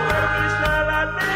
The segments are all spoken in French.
Quelle que soit la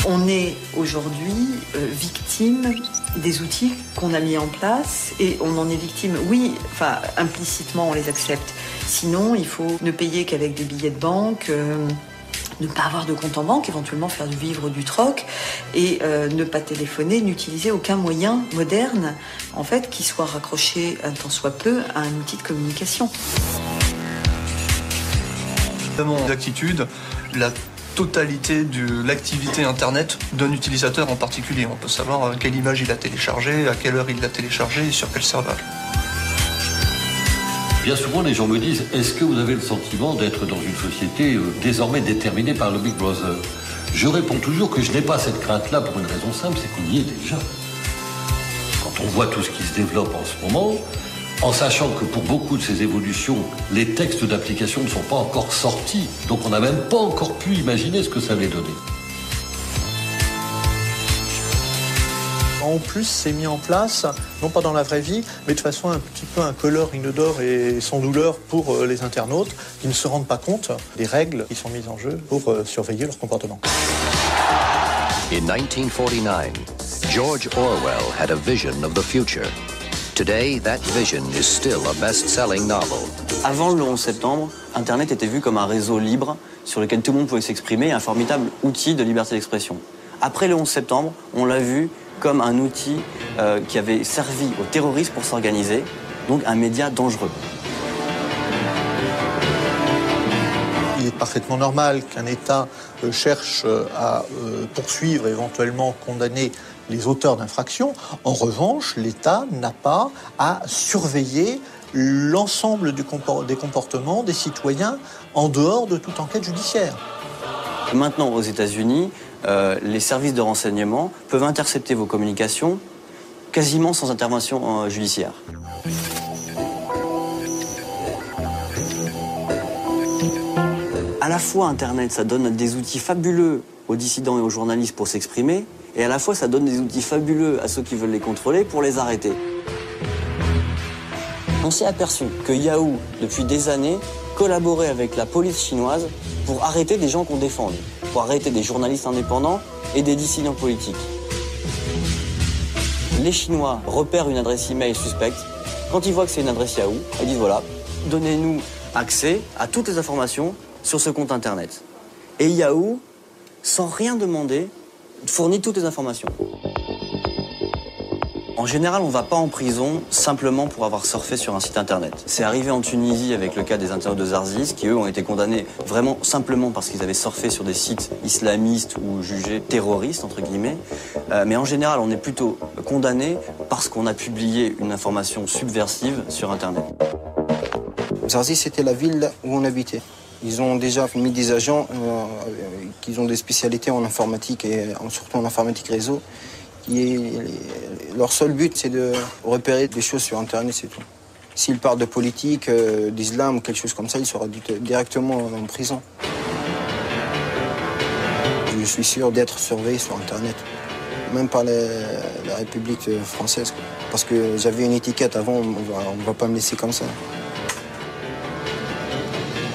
On est aujourd'hui victime des outils qu'on a mis en place et on en est victime, oui, enfin implicitement on les accepte. Sinon, il faut ne payer qu'avec des billets de banque, ne pas avoir de compte en banque, éventuellement faire vivre du troc et ne pas téléphoner, n'utiliser aucun moyen moderne en fait qui soit raccroché un tant soit peu à un outil de communication. Dans mon attitude, la totalité de l'activité Internet d'un utilisateur en particulier. On peut savoir quelle image il a téléchargée, à quelle heure il l'a téléchargée et sur quel serveur. Bien souvent, les gens me disent « Est-ce que vous avez le sentiment d'être dans une société désormais déterminée par le Big Brother ?» Je réponds toujours que je n'ai pas cette crainte-là pour une raison simple, c'est qu'on y est déjà. Quand on voit tout ce qui se développe en ce moment, en sachant que pour beaucoup de ces évolutions, les textes d'application ne sont pas encore sortis. Donc on n'a même pas encore pu imaginer ce que ça allait donner. En plus, c'est mis en place, non pas dans la vraie vie, mais de façon un petit peu incolore, inodore et sans douleur pour les internautes qui ne se rendent pas compte des règles qui sont mises en jeu pour surveiller leur comportement. In 1949, George Orwell had a vision of the future. Today, that vision is still a best-selling novel. Avant le 11 septembre, Internet était vu comme un réseau libre sur lequel tout le monde pouvait s'exprimer, un formidable outil de liberté d'expression. Après le 11 septembre, on l'a vu comme un outil qui avait servi aux terroristes pour s'organiser, donc un média dangereux. Il est parfaitement normal qu'un État cherche à poursuivre, éventuellement condamner les auteurs d'infractions. En revanche, l'État n'a pas à surveiller l'ensemble des comportements des citoyens en dehors de toute enquête judiciaire. Maintenant, aux États-Unis, les services de renseignement peuvent intercepter vos communications quasiment sans intervention judiciaire. À la fois, Internet, ça donne des outils fabuleux aux dissidents et aux journalistes pour s'exprimer, et à la fois, ça donne des outils fabuleux à ceux qui veulent les contrôler pour les arrêter. On s'est aperçu que Yahoo, depuis des années, collaborait avec la police chinoise pour arrêter des gens qu'on défend, pour arrêter des journalistes indépendants et des dissidents politiques. Les Chinois repèrent une adresse email suspecte. Quand ils voient que c'est une adresse Yahoo, ils disent voilà, donnez-nous accès à toutes les informations sur ce compte Internet. Et Yahoo, sans rien demander, fournit toutes les informations. En général, on ne va pas en prison simplement pour avoir surfé sur un site Internet. C'est arrivé en Tunisie avec le cas des internautes de Zarzis, qui eux ont été condamnés vraiment simplement parce qu'ils avaient surfé sur des sites islamistes ou jugés terroristes, entre guillemets. Mais en général, on est plutôt condamné parce qu'on a publié une information subversive sur Internet. Zarzis, c'était la ville où on habitait. Ils ont déjà mis des agents qui ont des spécialités en informatique et surtout en informatique réseau. Leur seul but, c'est de repérer des choses sur Internet, c'est tout. S'ils parlent de politique, d'islam ou quelque chose comme ça, ils seront directement en prison. Je suis sûr d'être surveillé sur Internet, même par la République française. Parce que j'avais une étiquette avant, on ne va pas me laisser comme ça.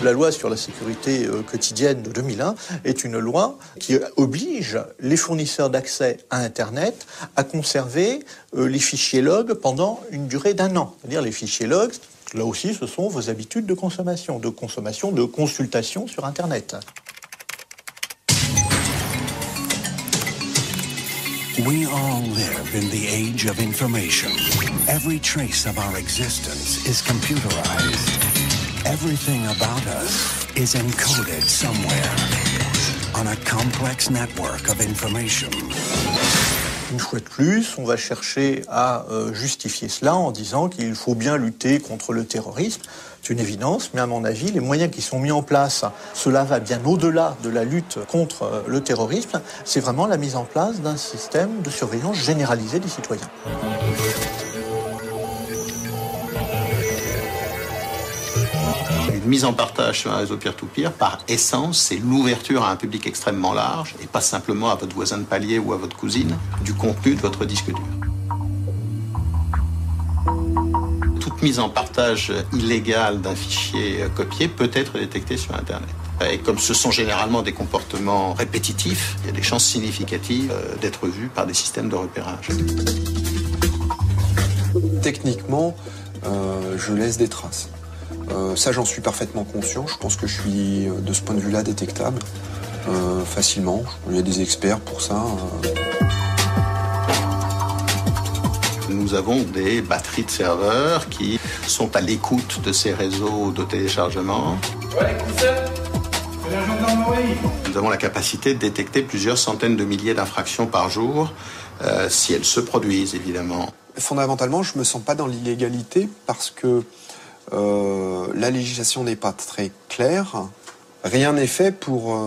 La loi sur la sécurité quotidienne de 2001 est une loi qui oblige les fournisseurs d'accès à Internet à conserver les fichiers logs pendant une durée d'1 an. C'est-à-dire les fichiers logs, là aussi, ce sont vos habitudes de consommation, de consultation sur Internet. We all live in the age of information. Every trace of our existence is computerized. Everything about us is encoded somewhere on a complex network of information. Une fois de plus, on va chercher à justifier cela en disant qu'il faut bien lutter contre le terrorisme. C'est une évidence, mais à mon avis, les moyens qui sont mis en place, cela va bien au-delà de la lutte contre le terrorisme. C'est vraiment la mise en place d'un système de surveillance généralisée des citoyens. Une mise en partage sur un réseau peer-to-peer, par essence, c'est l'ouverture à un public extrêmement large, et pas simplement à votre voisin de palier ou à votre cousine, du contenu de votre disque dur. Toute toute mise en partage illégale d'un fichier copié peut être détectée sur Internet. Et comme ce sont généralement des comportements répétitifs, il y a des chances significatives d'être vus par des systèmes de repérage. Techniquement, je laisse des traces. Ça, j'en suis parfaitement conscient. Je pense que je suis, de ce point de vue-là, détectable facilement. Il y a des experts pour ça. Nous avons des batteries de serveurs qui sont à l'écoute de ces réseaux de téléchargement. Nous avons la capacité de détecter plusieurs centaines de milliers d'infractions par jour, si elles se produisent, évidemment. Fondamentalement, je ne me sens pas dans l'illégalité parce que la législation n'est pas très claire. Rien n'est fait pour...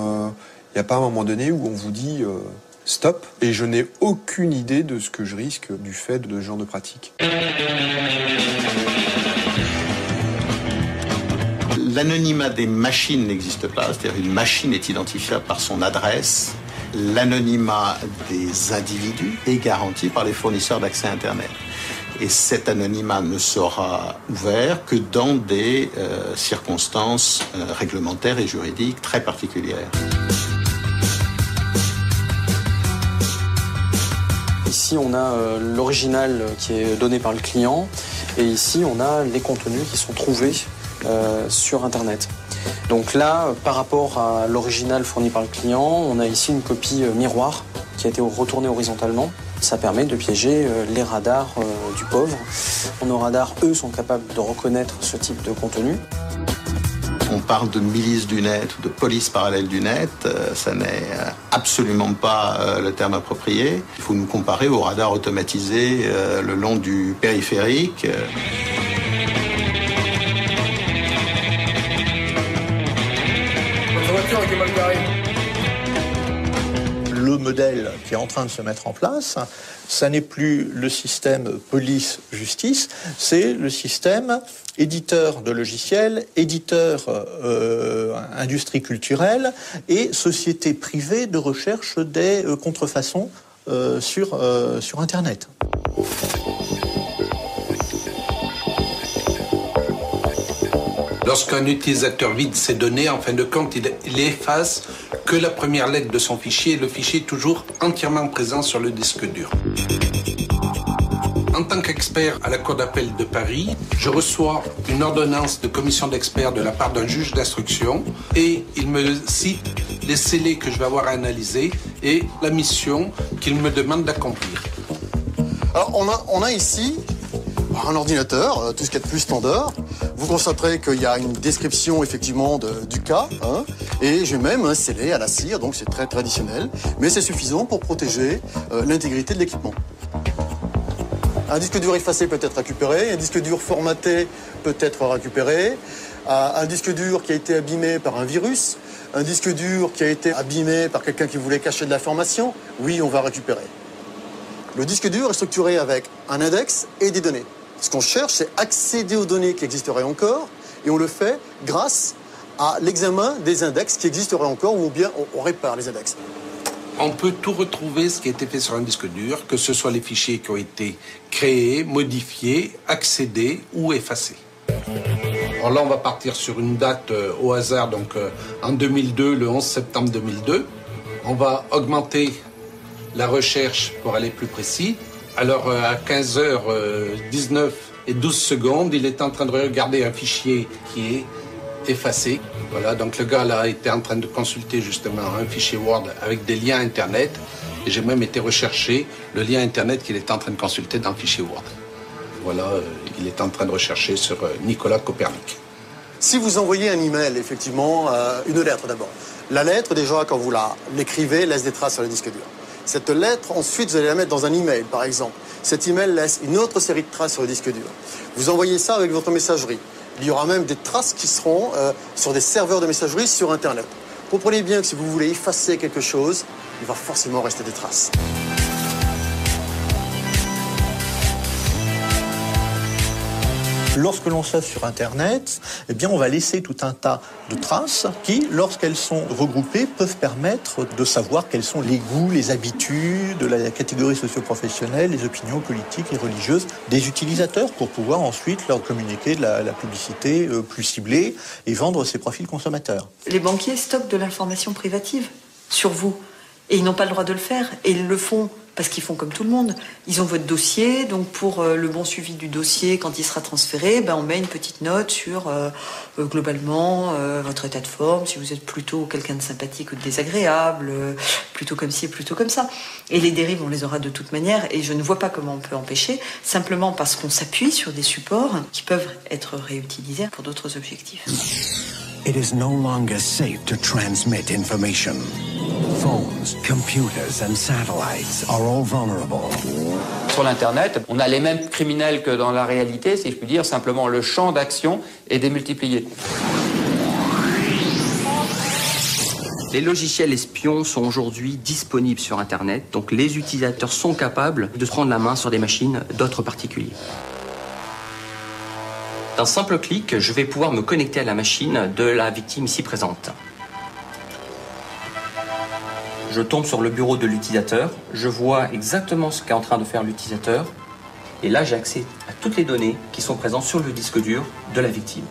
Il n'y a pas un moment donné où on vous dit stop, et je n'ai aucune idée de ce que je risque du fait de ce genre de pratique. L'anonymat des machines n'existe pas, c'est-à-dire une machine est identifiable par son adresse. L'anonymat des individus est garanti par les fournisseurs d'accès Internet. Et cet anonymat ne sera ouvert que dans des circonstances réglementaires et juridiques très particulières. Ici, on a l'original qui est donné par le client, et ici, on a les contenus qui sont trouvés sur Internet. Donc là, par rapport à l'original fourni par le client, on a ici une copie miroir qui a été retournée horizontalement. Ça permet de piéger les radars du pauvre. Nos radars, eux, sont capables de reconnaître ce type de contenu. On parle de milice du net ou de police parallèle du net, ça n'est absolument pas le terme approprié. Il faut nous comparer aux radars automatisés le long du périphérique. Le modèle qui est en train de se mettre en place, ça n'est plus le système police-justice, c'est le système éditeur de logiciels, éditeur industrie culturelle et société privée de recherche des contrefaçons sur Internet. Lorsqu'un utilisateur vide ses données, en fin de compte, il efface que la première lettre de son fichier et le fichier est toujours entièrement présent sur le disque dur. En tant qu'expert à la Cour d'appel de Paris, je reçois une ordonnance de commission d'experts de la part d'un juge d'instruction et il me cite les scellés que je vais avoir à analyser et la mission qu'il me demande d'accomplir. Alors on a ici un ordinateur, tout ce qui est de plus standard. Vous constaterez qu'il y a une description effectivement du cas, hein, et j'ai même un scellé à la cire, donc c'est très traditionnel, mais c'est suffisant pour protéger l'intégrité de l'équipement. Un disque dur effacé peut être récupéré, un disque dur formaté peut être récupéré, un disque dur qui a été abîmé par un virus, un disque dur qui a été abîmé par quelqu'un qui voulait cacher de l'information, oui, on va récupérer. Le disque dur est structuré avec un index et des données. Ce qu'on cherche, c'est accéder aux données qui existeraient encore, et on le fait grâce à l'examen des index qui existeraient encore, ou bien on répare les index. On peut tout retrouver ce qui a été fait sur un disque dur, que ce soit les fichiers qui ont été créés, modifiés, accédés ou effacés. Alors là, on va partir sur une date au hasard, donc en 2002, le 11 septembre 2002. On va augmenter la recherche pour aller plus précis. Alors à 15h19 et 12 secondes, il est en train de regarder un fichier qui est effacé. Voilà, donc le gars là était en train de consulter justement un fichier Word avec des liens Internet. Et j'ai même été rechercher le lien Internet qu'il est en train de consulter dans le fichier Word. Voilà, il est en train de rechercher sur Nicolas Copernic. Si vous envoyez un email, effectivement, une lettre d'abord. La lettre, déjà, quand vous l'écrivez, laisse des traces sur le disque dur. Cette lettre, ensuite, vous allez la mettre dans un email, par exemple. Cet email laisse une autre série de traces sur le disque dur. Vous envoyez ça avec votre messagerie. Il y aura même des traces qui seront sur des serveurs de messagerie sur Internet. Comprenez bien que si vous voulez effacer quelque chose, il va forcément rester des traces. Lorsque l'on surfe sur Internet, eh bien, on va laisser tout un tas de traces qui, lorsqu'elles sont regroupées, peuvent permettre de savoir quels sont les goûts, les habitudes, la catégorie socio-professionnelle, les opinions politiques et religieuses des utilisateurs pour pouvoir ensuite leur communiquer de la publicité plus ciblée et vendre ses profils consommateurs. Les banquiers stockent de l'information privative sur vous et ils n'ont pas le droit de le faire et ils le font. Parce qu'ils font comme tout le monde. Ils ont votre dossier, donc pour le bon suivi du dossier, quand il sera transféré, on met une petite note sur globalement votre état de forme, si vous êtes plutôt quelqu'un de sympathique ou de désagréable, plutôt comme ci, plutôt comme ça. Et les dérives, on les aura de toute manière, et je ne vois pas comment on peut empêcher, simplement parce qu'on s'appuie sur des supports qui peuvent être réutilisés pour d'autres objectifs. It is no longer safe to transmit information. Phones, computers and satellites are all vulnerable. Sur l'Internet, on a les mêmes criminels que dans la réalité, si je puis dire, simplement le champ d'action est démultiplié. Les logiciels espions sont aujourd'hui disponibles sur Internet, donc les utilisateurs sont capables de prendre la main sur des machines d'autres particuliers. D'un simple clic, je vais pouvoir me connecter à la machine de la victime ici présente. Je tombe sur le bureau de l'utilisateur, je vois exactement ce qu'est en train de faire l'utilisateur, et là j'ai accès à toutes les données qui sont présentes sur le disque dur de la victime.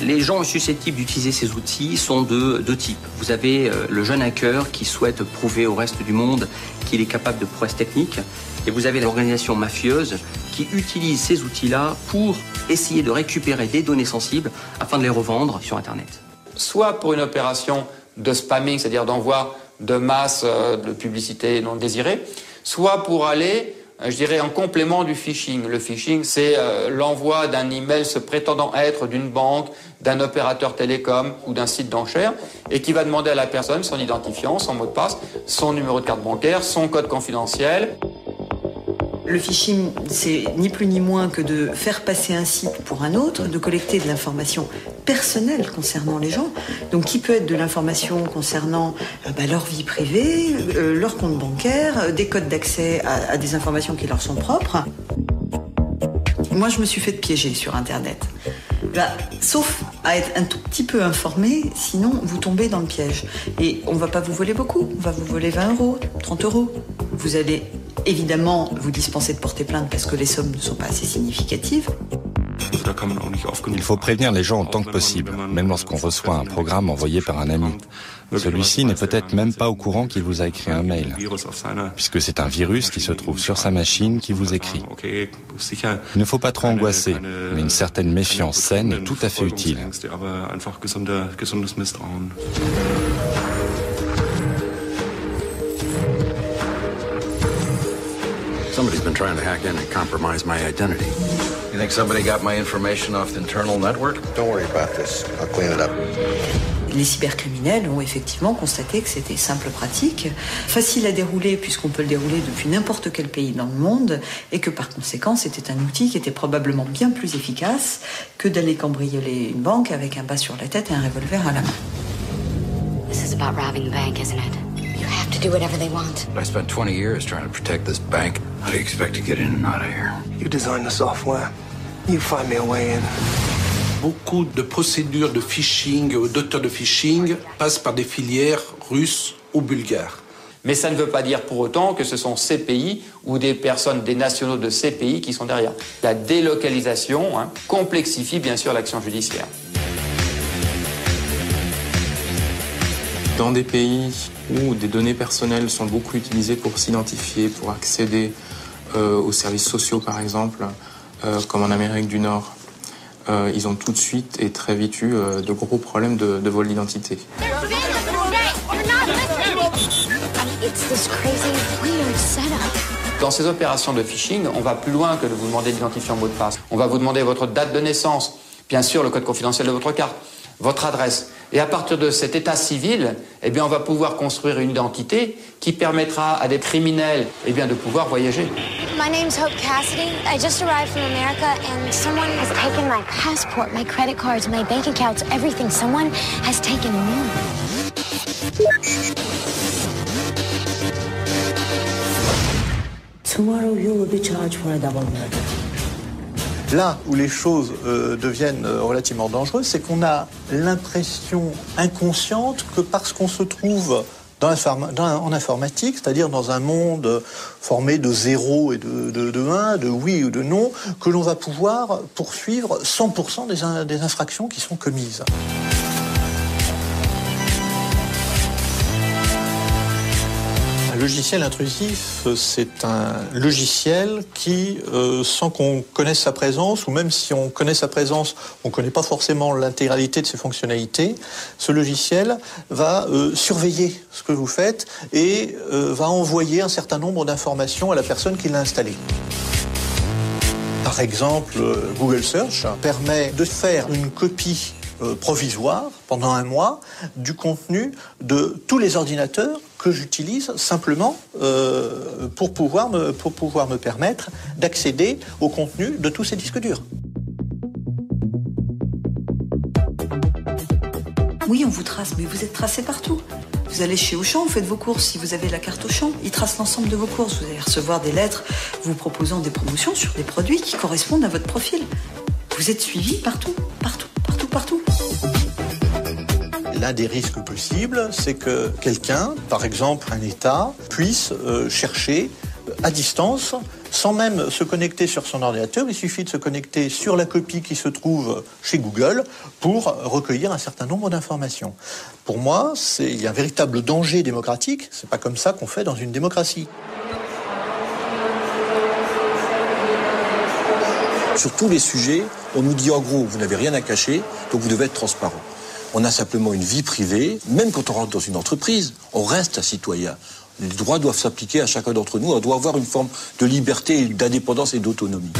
Les gens susceptibles d'utiliser ces outils sont de deux types. Vous avez le jeune hacker qui souhaite prouver au reste du monde qu'il est capable de prouesses techniques. Et vous avez l'organisation mafieuse qui utilise ces outils-là pour essayer de récupérer des données sensibles afin de les revendre sur Internet. Soit pour une opération de spamming, c'est-à-dire d'envoi de masse de publicité non désirée, soit pour aller, je dirais, en complément du phishing. Le phishing, c'est l'envoi d'un email se prétendant être d'une banque, d'un opérateur télécom ou d'un site d'enchères et qui va demander à la personne son identifiant, son mot de passe, son numéro de carte bancaire, son code confidentiel. Le phishing, c'est ni plus ni moins que de faire passer un site pour un autre, de collecter de l'information personnelle concernant les gens, donc qui peut être de l'information concernant leur vie privée, leur compte bancaire, des codes d'accès à des informations qui leur sont propres. Moi, je me suis fait piéger sur Internet. Sauf à être un tout petit peu informé, sinon vous tombez dans le piège. Et on ne va pas vous voler beaucoup, on va vous voler 20 €, 30 €. Vous allez évidemment vous dispenser de porter plainte parce que les sommes ne sont pas assez significatives. Il faut prévenir les gens autant que possible, même lorsqu'on reçoit un programme envoyé par un ami. Celui-ci n'est peut-être même pas au courant qu'il vous a écrit un mail, puisque c'est un virus qui se trouve sur sa machine qui vous écrit. Il ne faut pas trop angoisser, mais une certaine méfiance saine est tout à fait utile. Somebody's been trying to hack in and compromise my identity. You think somebody got my information off the internal network? Don't worry about this. I'll clean it up. Les cybercriminels ont effectivement constaté que c'était simple pratique, facile à dérouler puisqu'on peut le dérouler depuis n'importe quel pays dans le monde et que par conséquent c'était un outil qui était probablement bien plus efficace que d'aller cambrioler une banque avec un bas sur la tête et un revolver à la main. This is about robbing the bank, isn't it? You have to do whatever they want. I spent 20 years trying to protect this bank. How do you expect to get in and out of here? You design the software. You find me a way in. Beaucoup de procédures de phishing, d'auteurs de phishing, passent par des filières russes ou bulgares. Mais ça ne veut pas dire pour autant que ce sont ces pays ou des personnes, des nationaux de ces pays qui sont derrière. La délocalisation complexifie bien sûr l'action judiciaire. Dans des pays où des données personnelles sont beaucoup utilisées pour s'identifier, pour accéder aux services sociaux par exemple, comme en Amérique du Nord, ils ont tout de suite et très vite eu de gros problèmes de vol d'identité. Dans ces opérations de phishing, on va plus loin que de vous demander d'identifier un mot de passe. On va vous demander votre date de naissance, bien sûr le code confidentiel de votre carte, votre adresse. Et à partir de cet état civil, on va pouvoir construire une identité qui permettra à des criminels de pouvoir voyager. My name's Hope Cassidy. I just arrived from America and someone has taken my passport, my credit cards, my bank accounts, everything. Someone has taken me. Tomorrow you will be charged for a double murder. Là où les choses deviennent relativement dangereuses, c'est qu'on a l'impression inconsciente que parce qu'on se trouve en informatique, c'est-à-dire dans un monde formé de 0 et de 1, de oui ou de non, que l'on va pouvoir poursuivre 100% des infractions qui sont commises. Un logiciel intrusif, c'est un logiciel qui, sans qu'on connaisse sa présence, ou même si on connaît sa présence, on ne connaît pas forcément l'intégralité de ses fonctionnalités, ce logiciel va surveiller ce que vous faites et va envoyer un certain nombre d'informations à la personne qui l'a installé. Par exemple, Google Search permet de faire une copie provisoire pendant 1 mois du contenu de tous les ordinateurs que j'utilise simplement pour pouvoir me permettre d'accéder au contenu de tous ces disques durs. Oui, on vous trace, mais vous êtes tracé partout. Vous allez chez Auchan, vous faites vos courses. Si vous avez la carte Auchan, ils tracent l'ensemble de vos courses. Vous allez recevoir des lettres vous proposant des promotions sur des produits qui correspondent à votre profil. Vous êtes suivi partout, partout, partout, partout. L'un des risques possibles, c'est que quelqu'un, par exemple un État, puisse chercher à distance, sans même se connecter sur son ordinateur. Il suffit de se connecter sur la copie qui se trouve chez Google pour recueillir un certain nombre d'informations. Pour moi, il y a un véritable danger démocratique. C'est pas comme ça qu'on fait dans une démocratie. Sur tous les sujets, on nous dit en gros, vous n'avez rien à cacher, donc vous devez être transparent. On a simplement une vie privée. Même quand on rentre dans une entreprise, on reste un citoyen. Les droits doivent s'appliquer à chacun d'entre nous. On doit avoir une forme de liberté, d'indépendance et d'autonomie.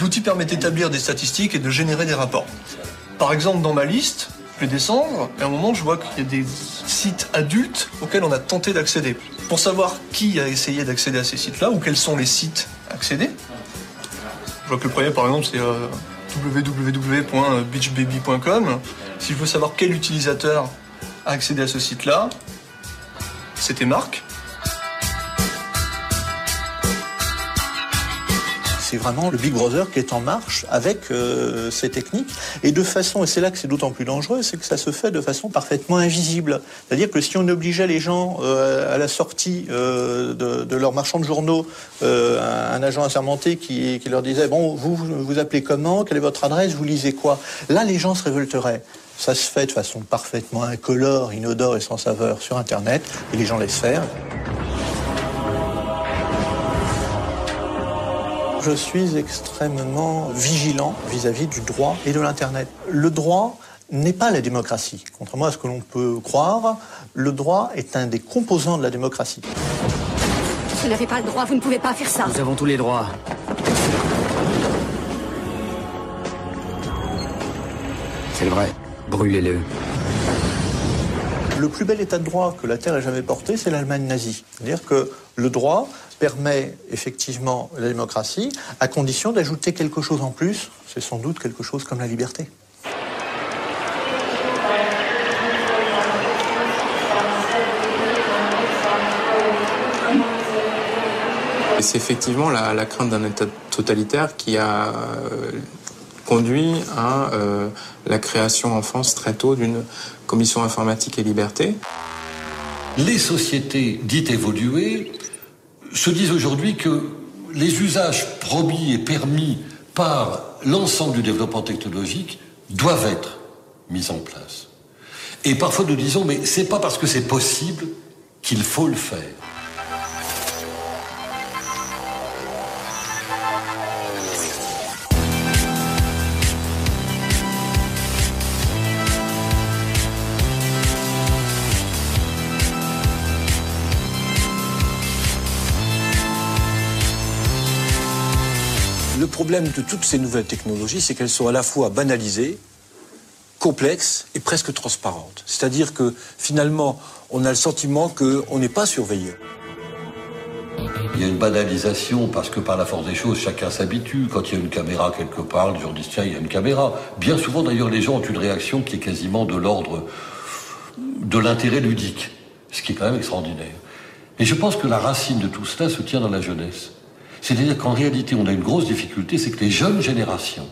L'outil permet d'établir des statistiques et de générer des rapports. Par exemple, dans ma liste, je vais descendre et à un moment, je vois qu'il y a des sites adultes auxquels on a tenté d'accéder. Pour savoir qui a essayé d'accéder à ces sites-là ou quels sont les sites accédés, je vois que le premier, par exemple, c'est www.beachbaby.com. Si je veux savoir quel utilisateur a accédé à ce site-là, c'était Marc. C'est vraiment le Big Brother qui est en marche avec ces techniques. Et de façon, et c'est là que c'est d'autant plus dangereux, c'est que ça se fait de façon parfaitement invisible. C'est-à-dire que si on obligeait les gens à la sortie de leur marchand de journaux, un agent assermenté qui leur disait « Bon, vous appelez comment? Quelle est votre adresse? Vous lisez quoi ?» Là, les gens se révolteraient. Ça se fait de façon parfaitement incolore, inodore et sans saveur sur Internet, et les gens laissent faire. Je suis extrêmement vigilant vis-à-vis du droit et de l'Internet. Le droit n'est pas la démocratie. Contrairement à ce que l'on peut croire, le droit est un des composants de la démocratie. Vous n'avez pas le droit, vous ne pouvez pas faire ça. Nous avons tous les droits. C'est vrai, brûlez-le. Le plus bel état de droit que la Terre ait jamais porté, c'est l'Allemagne nazie. C'est-à-dire que le droit permet effectivement la démocratie, à condition d'ajouter quelque chose en plus. C'est sans doute quelque chose comme la liberté. Et c'est effectivement la crainte d'un État totalitaire qui a conduit à la création en France très tôt d'une commission informatique et liberté. Les sociétés dites évoluées se disent aujourd'hui que les usages promis et permis par l'ensemble du développement technologique doivent être mis en place. Et parfois nous disons, mais c'est pas parce que c'est possible qu'il faut le faire. Le problème de toutes ces nouvelles technologies, c'est qu'elles sont à la fois banalisées, complexes et presque transparentes. C'est-à-dire que finalement, on a le sentiment qu'on n'est pas surveillé. Il y a une banalisation parce que par la force des choses, chacun s'habitue. Quand il y a une caméra quelque part, les gens disent tiens, il y a une caméra. Bien souvent d'ailleurs, les gens ont une réaction qui est quasiment de l'ordre de l'intérêt ludique, ce qui est quand même extraordinaire. Et je pense que la racine de tout cela se tient dans la jeunesse. C'est-à-dire qu'en réalité, on a une grosse difficulté, c'est que les jeunes générations,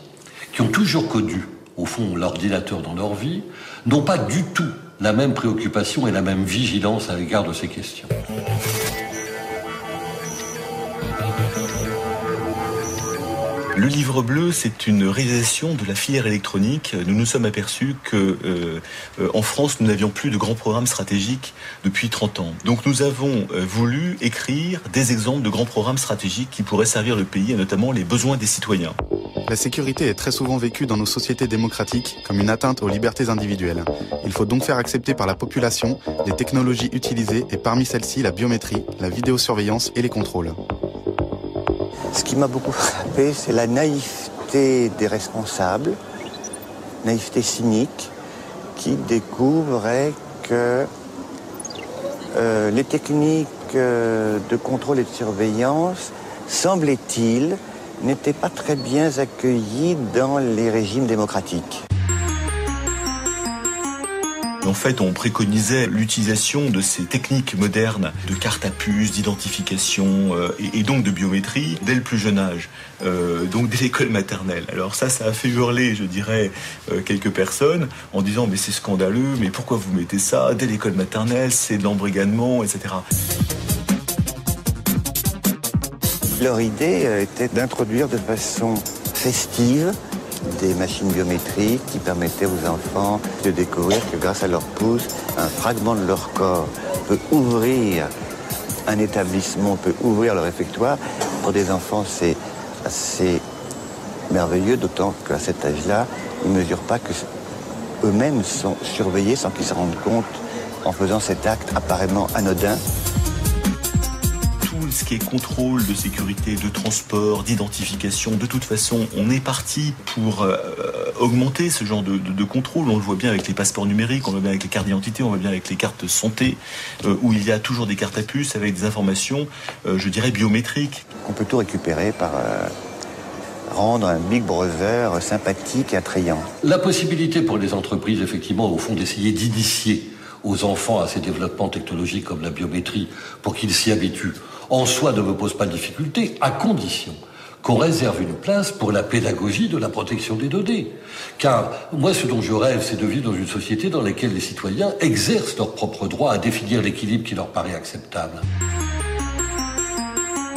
qui ont toujours connu, au fond, l'ordinateur dans leur vie, n'ont pas du tout la même préoccupation et la même vigilance à l'égard de ces questions. Le livre bleu, c'est une réalisation de la filière électronique. Nous nous sommes aperçus que en France, nous n'avions plus de grands programmes stratégiques depuis 30 ans. Donc nous avons voulu écrire des exemples de grands programmes stratégiques qui pourraient servir le pays et notamment les besoins des citoyens. La sécurité est très souvent vécue dans nos sociétés démocratiques comme une atteinte aux libertés individuelles. Il faut donc faire accepter par la population les technologies utilisées et parmi celles-ci la biométrie, la vidéosurveillance et les contrôles. Ce qui m'a beaucoup frappé, c'est la naïveté des responsables, naïveté cynique, qui découvraient que les techniques de contrôle et de surveillance, semblait-il, n'étaient pas très bien accueillies dans les régimes démocratiques. En fait, on préconisait l'utilisation de ces techniques modernes de cartes à puce, d'identification et donc de biométrie dès le plus jeune âge, donc dès l'école maternelle. Alors ça a fait hurler, je dirais, quelques personnes en disant « mais c'est scandaleux, mais pourquoi vous mettez ça dès l'école maternelle, c'est de l'embrigadement, etc. » Leur idée était d'introduire de façon festive des machines biométriques qui permettaient aux enfants de découvrir que grâce à leur pouce, un fragment de leur corps peut ouvrir un établissement, peut ouvrir le réfectoire. Pour des enfants, c'est assez merveilleux, d'autant qu'à cet âge-là, ils ne mesurent pas que eux-mêmes sont surveillés sans qu'ils se rendent compte en faisant cet acte apparemment anodin. Ce qui est contrôle de sécurité, de transport, d'identification, de toute façon, on est parti pour augmenter ce genre de contrôle. On le voit bien avec les passeports numériques, on le voit bien avec les cartes d'identité, on le voit bien avec les cartes de santé, où il y a toujours des cartes à puce avec des informations, je dirais, biométriques. On peut tout récupérer par rendre un Big Brother sympathique et attrayant. La possibilité pour les entreprises, effectivement, au fond, d'essayer d'initier aux enfants à ces développements technologiques comme la biométrie pour qu'ils s'y habituent, en soi ne me pose pas de difficulté, à condition qu'on réserve une place pour la pédagogie de la protection des données. Car moi, ce dont je rêve, c'est de vivre dans une société dans laquelle les citoyens exercent leur propre droit à définir l'équilibre qui leur paraît acceptable.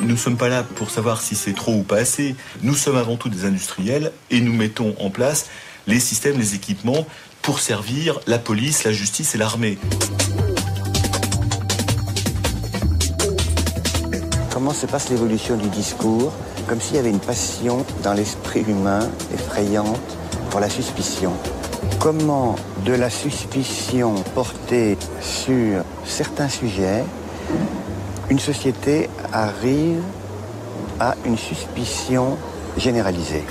Nous ne sommes pas là pour savoir si c'est trop ou pas assez. Nous sommes avant tout des industriels et nous mettons en place les systèmes, les équipements pour servir la police, la justice et l'armée. Comment se passe l'évolution du discours? Comme s'il y avait une passion dans l'esprit humain effrayante pour la suspicion. Comment de la suspicion portée sur certains sujets, une société arrive à une suspicion généralisée.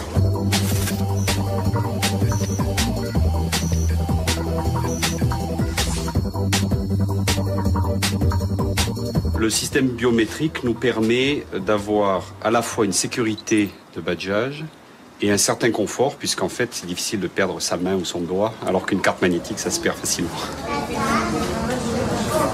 Le système biométrique nous permet d'avoir à la fois une sécurité de badgeage et un certain confort, puisqu'en fait, c'est difficile de perdre sa main ou son doigt, alors qu'une carte magnétique, ça se perd facilement.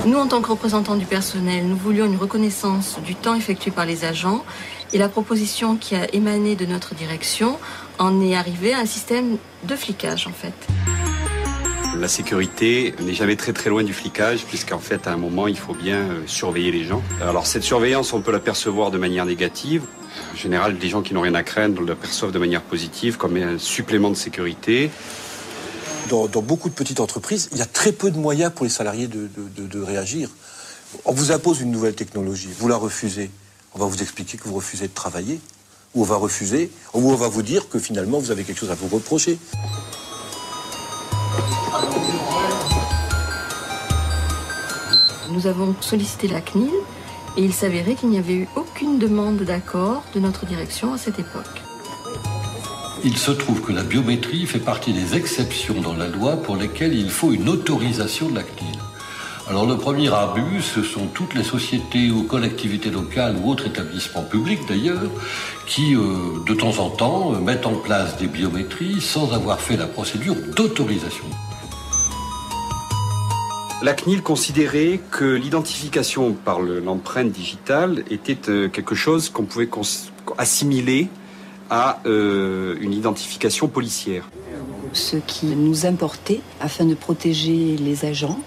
Nous, en tant que représentants du personnel, nous voulions une reconnaissance du temps effectué par les agents et la proposition qui a émané de notre direction en est arrivée à un système de flicage, en fait. La sécurité n'est jamais très très loin du flicage, puisqu'en fait, à un moment, il faut bien surveiller les gens. Alors cette surveillance, on peut la percevoir de manière négative. En général, les gens qui n'ont rien à craindre la perçoivent de manière positive, comme un supplément de sécurité. Dans beaucoup de petites entreprises, il y a très peu de moyens pour les salariés de réagir. On vous impose une nouvelle technologie, vous la refusez. On va vous expliquer que vous refusez de travailler, ou on va refuser, ou on va vous dire que finalement vous avez quelque chose à vous reprocher. Nous avons sollicité la CNIL et il s'avérait qu'il n'y avait eu aucune demande d'accord de notre direction à cette époque. Il se trouve que la biométrie fait partie des exceptions dans la loi pour lesquelles il faut une autorisation de la CNIL. Alors le premier abus, ce sont toutes les sociétés ou collectivités locales ou autres établissements publics d'ailleurs, qui de temps en temps mettent en place des biométries sans avoir fait la procédure d'autorisation. La CNIL considérait que l'identification par l'empreinte digitale était quelque chose qu'on pouvait assimiler à une identification policière. Ce qui nous importait afin de protéger les agents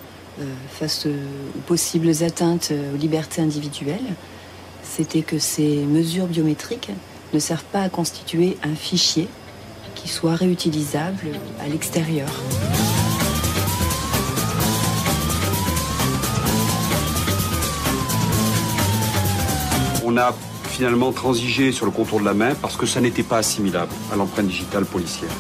face aux possibles atteintes aux libertés individuelles, c'était que ces mesures biométriques ne servent pas à constituer un fichier qui soit réutilisable à l'extérieur. On a finalement transigé sur le contour de la main parce que ça n'était pas assimilable à l'empreinte digitale policière.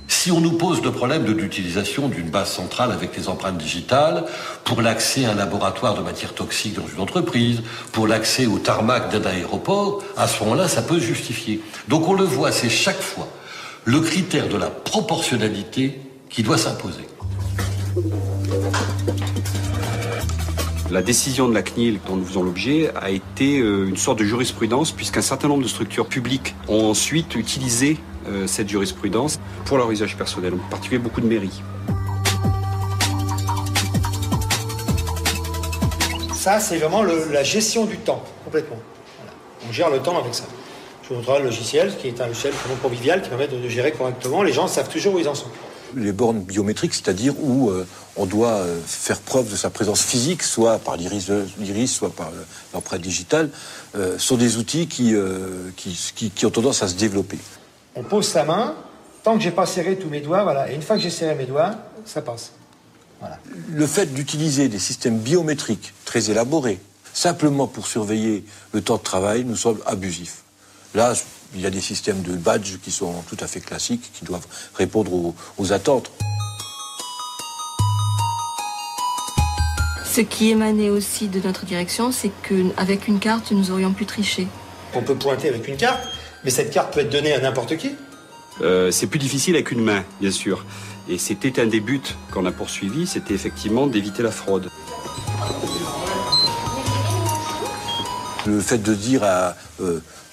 Si on nous pose le problème de l'utilisation d'une base centrale avec les empreintes digitales pour l'accès à un laboratoire de matières toxiques dans une entreprise, pour l'accès au tarmac d'un aéroport, à ce moment-là, ça peut se justifier. Donc on le voit, c'est chaque fois le critère de la proportionnalité qui doit s'imposer. La décision de la CNIL dont nous faisons l'objet a été une sorte de jurisprudence puisqu'un certain nombre de structures publiques ont ensuite utilisé cette jurisprudence pour leur usage personnel, en particulier beaucoup de mairies. Ça, c'est vraiment la gestion du temps, complètement. Voilà. On gère le temps avec ça. Je vous montrerai le logiciel, qui est un logiciel vraiment convivial, qui permet de gérer correctement. Les gens savent toujours où ils en sont. Les bornes biométriques, c'est-à-dire où on doit faire preuve de sa présence physique, soit par l'iris, soit par l'empreinte digitale, sont des outils qui ont tendance à se développer. On pose sa main, tant que j'ai pas serré tous mes doigts, voilà. Et une fois que j'ai serré mes doigts, ça passe. Voilà. Le fait d'utiliser des systèmes biométriques très élaborés, simplement pour surveiller le temps de travail, nous semble abusif. Là, il y a des systèmes de badges qui sont tout à fait classiques, qui doivent répondre aux attentes. Ce qui émanait aussi de notre direction, c'est qu'avec une carte, nous aurions pu tricher. On peut pointer avec une carte, mais cette carte peut être donnée à n'importe qui. C'est plus difficile avec une main, bien sûr. Et c'était un des buts qu'on a poursuivi, c'était effectivement d'éviter la fraude. Le fait de dire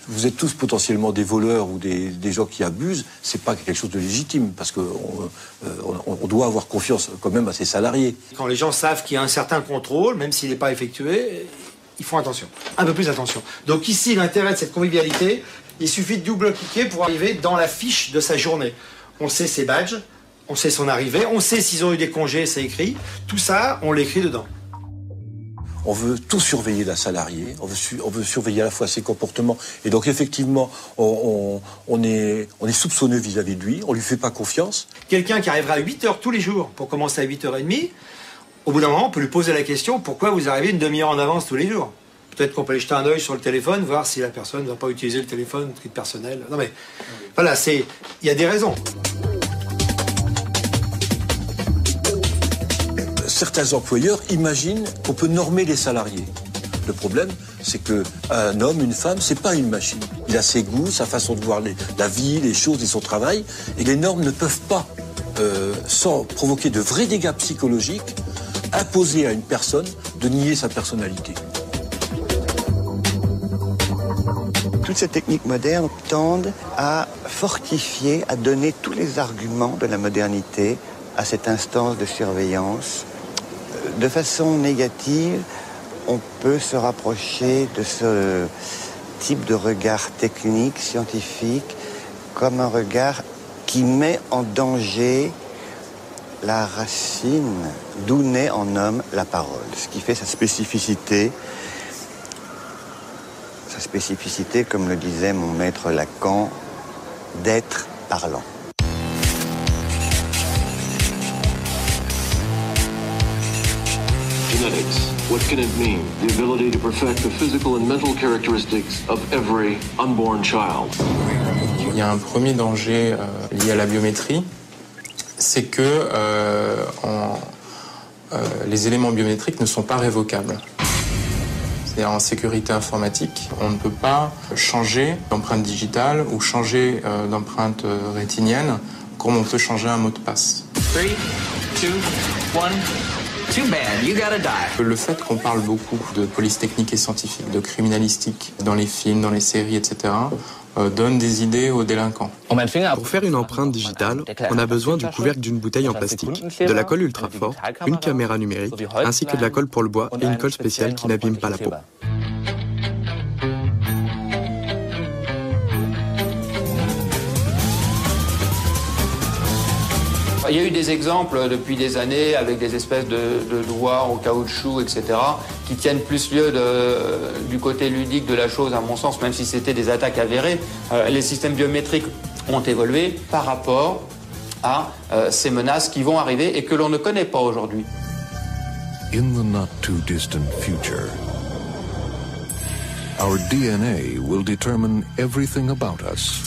vous êtes tous potentiellement des voleurs ou des gens qui abusent, c'est pas quelque chose de légitime, parce qu'on doit avoir confiance quand même à ses salariés. Quand les gens savent qu'il y a un certain contrôle, même s'il n'est pas effectué, ils font attention, un peu plus attention. Donc ici, l'intérêt de cette convivialité, il suffit de double-cliquer pour arriver dans la fiche de sa journée. On sait ses badges, on sait son arrivée, on sait s'ils ont eu des congés, c'est écrit. Tout ça, on l'écrit dedans. On veut tout surveiller d'un salarié, on veut surveiller à la fois ses comportements. Et donc effectivement, on est soupçonneux vis-à-vis de lui, on lui fait pas confiance. Quelqu'un qui arrivera à 8h tous les jours pour commencer à 8h30, au bout d'un moment, on peut lui poser la question, pourquoi vous arrivez une demi-heure en avance tous les jours? Peut-être qu'on peut aller jeter un œil sur le téléphone, voir si la personne ne va pas utiliser le téléphone au titre personnel. Non mais, voilà, il y a des raisons. Certains employeurs imaginent qu'on peut normer les salariés. Le problème, c'est qu'un homme, une femme, c'est pas une machine. Il a ses goûts, sa façon de voir la vie, les choses et son travail. Et les normes ne peuvent pas, sans provoquer de vrais dégâts psychologiques, imposer à une personne de nier sa personnalité. Toutes ces techniques modernes tendent à fortifier, à donner tous les arguments de la modernité à cette instance de surveillance. De façon négative, on peut se rapprocher de ce type de regard technique, scientifique, comme un regard qui met en danger la racine d'où naît en homme la parole, ce qui fait sa spécificité, comme le disait mon maître Lacan, d'être parlant. Genetics. What can it mean? The ability to perfect the physical and mental characteristics of every unborn child. Il y a un premier danger lié à la biométrie, c'est que les éléments biométriques ne sont pas révocables. C'est-à-dire en sécurité informatique, on ne peut pas changer d'empreinte digitale ou changer d'empreinte rétinienne comme on peut changer un mot de passe. 3, 2, 1... Too bad, you gotta die. Le fait qu'on parle beaucoup de police technique et scientifique, de criminalistique dans les films, dans les séries, etc., donne des idées aux délinquants. Pour faire une empreinte digitale, on a besoin du couvercle d'une bouteille en plastique, de la colle ultra forte, une caméra numérique, ainsi que de la colle pour le bois et une colle spéciale qui n'abîme pas la peau. Il y a eu des exemples depuis des années avec des espèces de doigts au caoutchouc, etc., qui tiennent plus lieu du côté ludique de la chose, à mon sens, même si c'était des attaques avérées. Les systèmes biométriques ont évolué par rapport à ces menaces qui vont arriver et que l'on ne connaît pas aujourd'hui. In the not too distant future, our DNA will determine everything about us.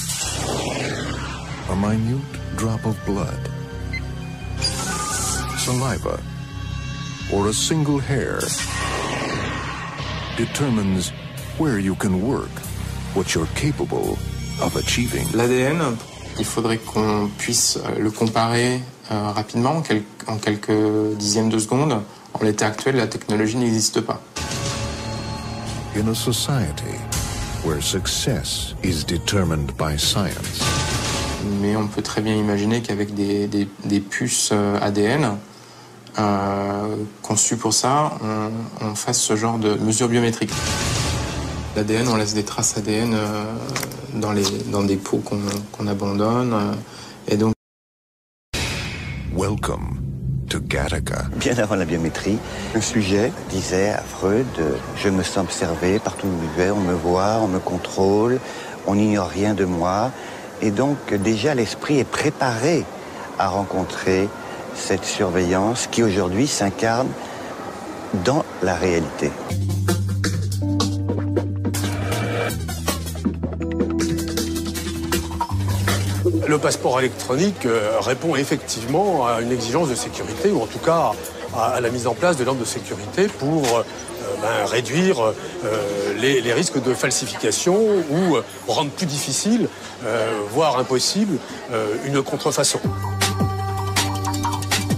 A minute drop of blood, saliva, or a single hair determines where you can work, what you're capable of achieving. L'ADN, il faudrait qu'on puisse le comparer rapidement, en quelques dixièmes de secondes. En l'état actuel, la technologie n'existe pas. In a society where success is determined by science. Mais on peut très bien imaginer qu'avec des puces ADN conçues pour ça, on fasse ce genre de mesures biométriques. L'ADN, on laisse des traces ADN dans des pots qu'on abandonne. Et donc... Welcome to Gattaca. Bien avant la biométrie, le sujet disait à Freud « Je me sens observé, partout où je vais, on me voit, on me contrôle, on n'ignore rien de moi ». Et donc déjà l'esprit est préparé à rencontrer cette surveillance qui aujourd'hui s'incarne dans la réalité. Le passeport électronique répond effectivement à une exigence de sécurité, ou en tout cas à la mise en place de normes de sécurité pour réduire les risques de falsification ou rendre plus difficile, voire impossible, une contrefaçon.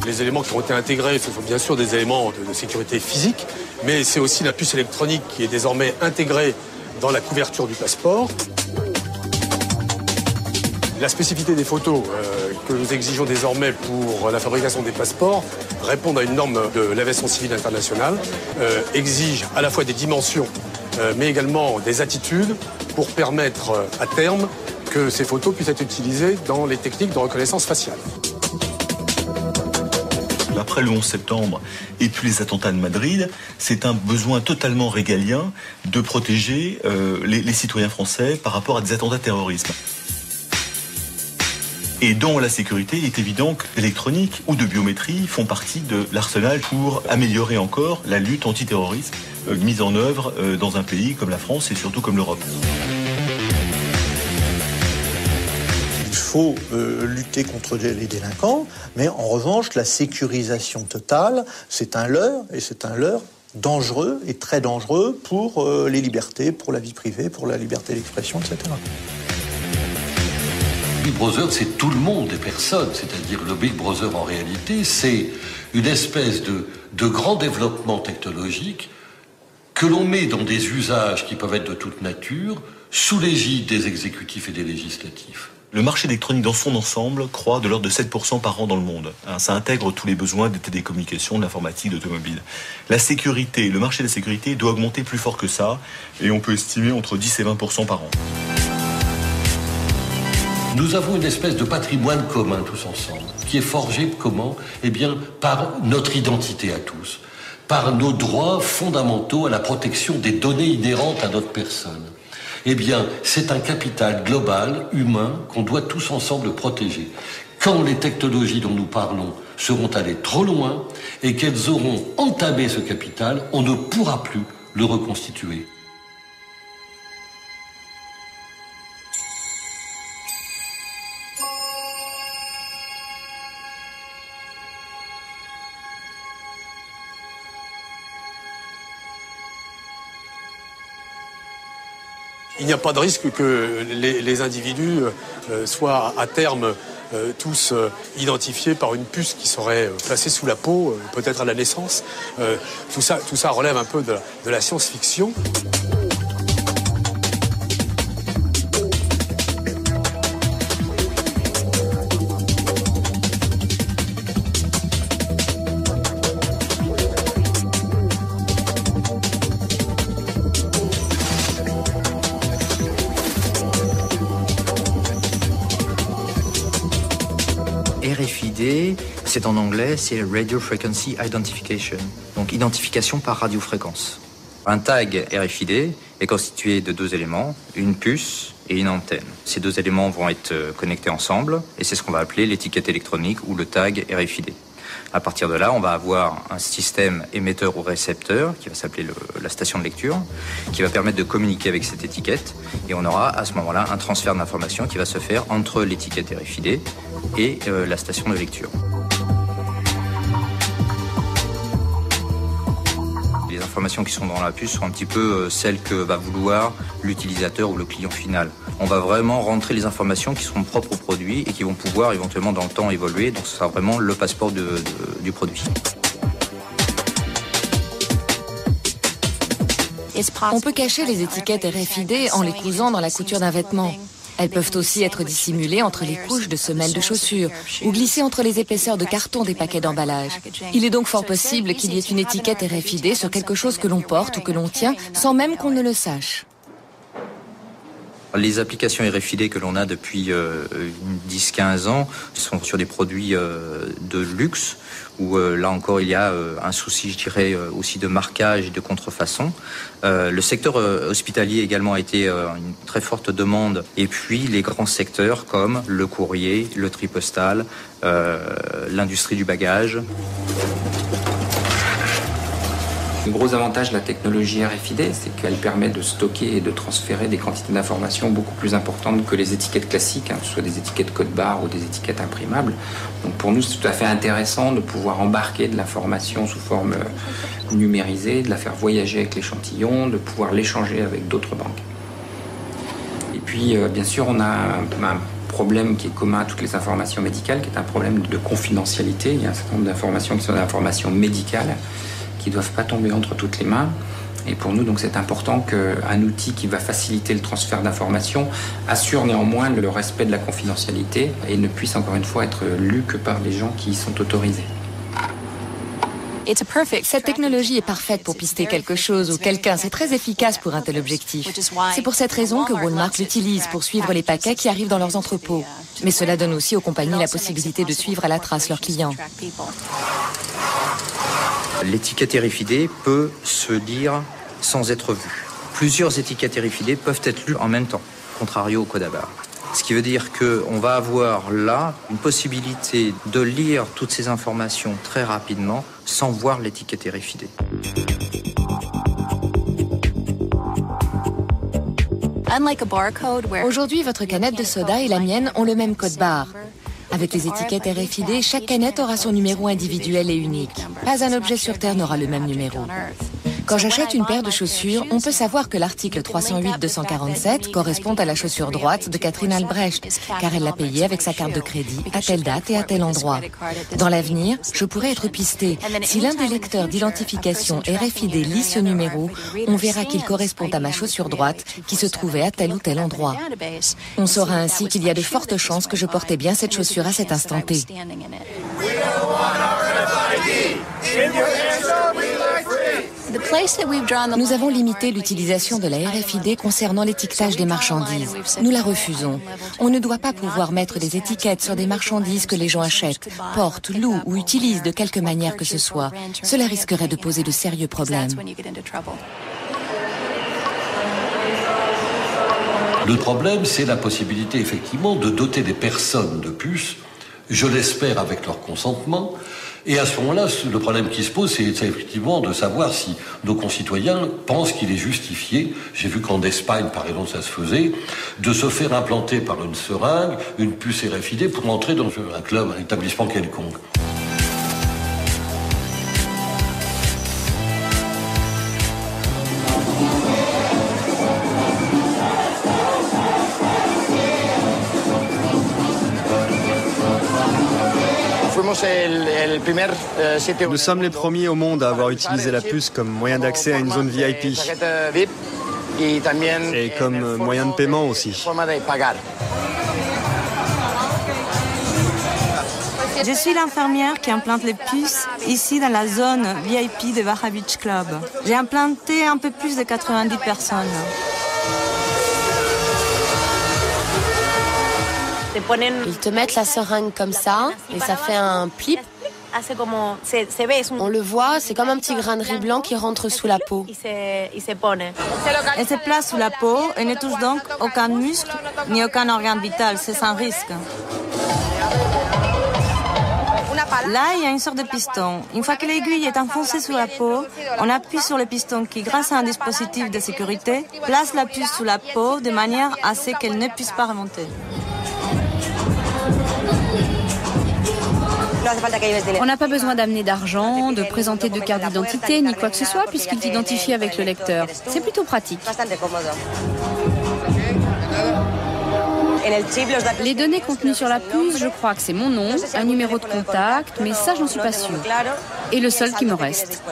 Les éléments qui ont été intégrés, ce sont bien sûr des éléments de sécurité physique, mais c'est aussi la puce électronique qui est désormais intégrée dans la couverture du passeport. La spécificité des photos que nous exigeons désormais pour la fabrication des passeports répondent à une norme de l'aviation civile internationale, exige à la fois des dimensions mais également des attitudes pour permettre à terme que ces photos puissent être utilisées dans les techniques de reconnaissance faciale. Après le 11 septembre et puis les attentats de Madrid, c'est un besoin totalement régalien de protéger les citoyens français par rapport à des attentats de terrorisme. Et dans la sécurité, il est évident que l'électronique ou de biométrie font partie de l'arsenal pour améliorer encore la lutte antiterroriste mise en œuvre dans un pays comme la France et surtout comme l'Europe. Il faut lutter contre les délinquants, mais en revanche, la sécurisation totale, c'est un leurre, et c'est un leurre dangereux et très dangereux pour les libertés, pour la vie privée, pour la liberté d'expression, etc. Big Brother, c'est tout le monde des personnes, c'est-à-dire le Big Brother en réalité, c'est une espèce de grand développement technologique que l'on met dans des usages qui peuvent être de toute nature, sous l'égide des exécutifs et des législatifs. Le marché électronique dans son ensemble croît de l'ordre de 7% par an dans le monde. Ça intègre tous les besoins des télécommunications, de l'informatique, de l'automobile. La sécurité, le marché de la sécurité doit augmenter plus fort que ça, et on peut estimer entre 10 et 20% par an. Nous avons une espèce de patrimoine commun tous ensemble, qui est forgé comment ? Eh bien, par notre identité à tous, par nos droits fondamentaux à la protection des données inhérentes à notre personne. Eh bien, c'est un capital global, humain, qu'on doit tous ensemble protéger. Quand les technologies dont nous parlons seront allées trop loin et qu'elles auront entamé ce capital, on ne pourra plus le reconstituer. Il n'y a pas de risque que les individus soient à terme tous identifiés par une puce qui serait placée sous la peau, peut-être à la naissance. Tout ça relève un peu de la science-fiction. RFID, c'est en anglais, c'est Radio Frequency Identification, donc identification par radiofréquence. Un tag RFID est constitué de 2 éléments, une puce et une antenne. Ces 2 éléments vont être connectés ensemble et c'est ce qu'on va appeler l'étiquette électronique ou le tag RFID. À partir de là, on va avoir un système émetteur ou récepteur qui va s'appeler la station de lecture, qui va permettre de communiquer avec cette étiquette et on aura à ce moment-là un transfert d'informations qui va se faire entre l'étiquette RFID et la station de lecture. Les informations qui sont dans la puce sont un petit peu celles que va vouloir l'utilisateur ou le client final. On va vraiment rentrer les informations qui seront propres au produit et qui vont pouvoir éventuellement dans le temps évoluer. Donc ce sera vraiment le passeport du produit. On peut cacher les étiquettes RFID en les cousant dans la couture d'un vêtement. Elles peuvent aussi être dissimulées entre les couches de semelles de chaussures ou glissées entre les épaisseurs de carton des paquets d'emballage. Il est donc fort possible qu'il y ait une étiquette RFID sur quelque chose que l'on porte ou que l'on tient sans même qu'on ne le sache. Les applications RFID que l'on a depuis 10-15 ans sont sur des produits de luxe où là encore il y a un souci, je dirais, aussi de marquage et de contrefaçon. Le secteur hospitalier également a été une très forte demande. Et puis les grands secteurs comme le courrier, le tri postal, l'industrie du bagage. Le gros avantage de la technologie RFID, c'est qu'elle permet de stocker et de transférer des quantités d'informations beaucoup plus importantes que les étiquettes classiques, que ce soit des étiquettes code-barre ou des étiquettes imprimables. Donc pour nous, c'est tout à fait intéressant de pouvoir embarquer de l'information sous forme numérisée, de la faire voyager avec l'échantillon, de pouvoir l'échanger avec d'autres banques. Et puis, bien sûr, on a un problème qui est commun à toutes les informations médicales, qui est un problème de confidentialité. Il y a un certain nombre d'informations qui sont des informations médicales, qui ne doivent pas tomber entre toutes les mains. Et pour nous, donc, c'est important qu'un outil qui va faciliter le transfert d'informations assure néanmoins le respect de la confidentialité et ne puisse encore une fois être lu que par les gens qui y sont autorisés. Cette technologie est parfaite pour pister quelque chose ou quelqu'un. C'est très efficace pour un tel objectif. C'est pour cette raison que Walmart l'utilise pour suivre les paquets qui arrivent dans leurs entrepôts. Mais cela donne aussi aux compagnies la possibilité de suivre à la trace leurs clients. L'étiquette RFID peut se lire sans être vue. Plusieurs étiquettes RFID peuvent être lues en même temps, contrario au code à barre. Ce qui veut dire qu'on va avoir là une possibilité de lire toutes ces informations très rapidement sans voir l'étiquette RFID. Aujourd'hui, votre canette de soda et la mienne ont le même code barre. Avec les étiquettes RFID, chaque canette aura son numéro individuel et unique. Pas un objet sur Terre n'aura le même numéro. Quand j'achète une paire de chaussures, on peut savoir que l'article 308-247 correspond à la chaussure droite de Catherine Albrecht, car elle l'a payée avec sa carte de crédit à telle date et à tel endroit. Dans l'avenir, je pourrais être pistée. Si l'un des lecteurs d'identification RFID lit ce numéro, on verra qu'il correspond à ma chaussure droite qui se trouvait à tel ou tel endroit. On saura ainsi qu'il y a de fortes chances que je portais bien cette chaussure à cet instant T. Nous avons limité l'utilisation de la RFID concernant l'étiquetage des marchandises. Nous la refusons. On ne doit pas pouvoir mettre des étiquettes sur des marchandises que les gens achètent, portent, louent ou utilisent de quelque manière que ce soit. Cela risquerait de poser de sérieux problèmes. Le problème, c'est la possibilité, effectivement, de doter des personnes de puces, je l'espère avec leur consentement. Et à ce moment-là, le problème qui se pose, c'est effectivement de savoir si nos concitoyens pensent qu'il est justifié, j'ai vu qu'en Espagne, par exemple, ça se faisait, de se faire implanter par une seringue une puce RFID pour entrer dans un club, un établissement quelconque. Nous sommes les premiers au monde à avoir utilisé la puce comme moyen d'accès à une zone VIP et comme moyen de paiement aussi. Je suis l'infirmière qui implante les puces ici dans la zone VIP de Baja Beach Club. J'ai implanté un peu plus de 90 personnes. Ils te mettent la seringue comme ça et ça fait un plip. On le voit, c'est comme un petit grain de riz blanc qui rentre sous la peau. Elle se place sous la peau et ne touche donc aucun muscle ni aucun organe vital, c'est sans risque. Là, il y a une sorte de piston. Une fois que l'aiguille est enfoncée sous la peau, on appuie sur le piston qui, grâce à un dispositif de sécurité, place la puce sous la peau de manière à ce qu'elle ne puisse pas remonter. On n'a pas besoin d'amener d'argent, de présenter de carte d'identité, ni quoi que ce soit, puisqu'il t'identifie avec le lecteur. C'est plutôt pratique. Les données contenues sur la puce, je crois que c'est mon nom, un numéro de contact, mais ça, j'en suis pas sûre. Et le seul qui me reste.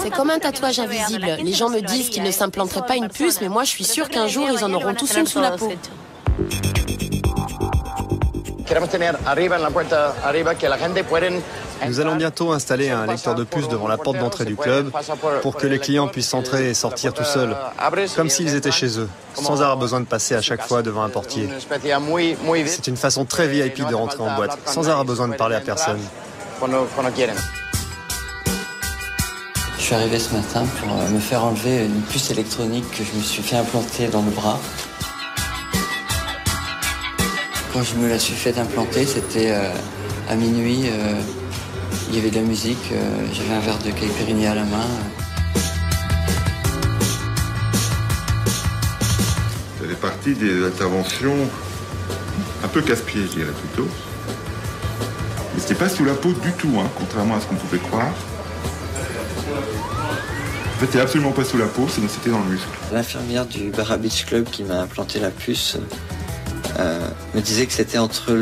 C'est comme un tatouage invisible. Les gens me disent qu'ils ne s'implanteraient pas une puce, mais moi, je suis sûre qu'un jour, ils en auront tous une sous la peau. Nous allons bientôt installer un lecteur de puces devant la porte d'entrée du club pour que les clients puissent entrer et sortir tout seuls, comme s'ils étaient chez eux, sans avoir besoin de passer à chaque fois devant un portier. C'est une façon très VIP de rentrer en boîte, sans avoir besoin de parler à personne. Je suis arrivé ce matin pour me faire enlever une puce électronique que je me suis fait implanter dans le bras. Quand je me la suis fait implanter, c'était à minuit, il y avait de la musique, j'avais un verre de caipirinha à la main. Ça fait partie des interventions un peu casse-pied, je dirais plutôt. Mais c'était pas sous la peau du tout, hein, contrairement à ce qu'on pouvait croire. En fait, c'était absolument pas sous la peau, c'était dans le muscle. L'infirmière du Barra Beach Club qui m'a implanté la puce me disait que c'était entre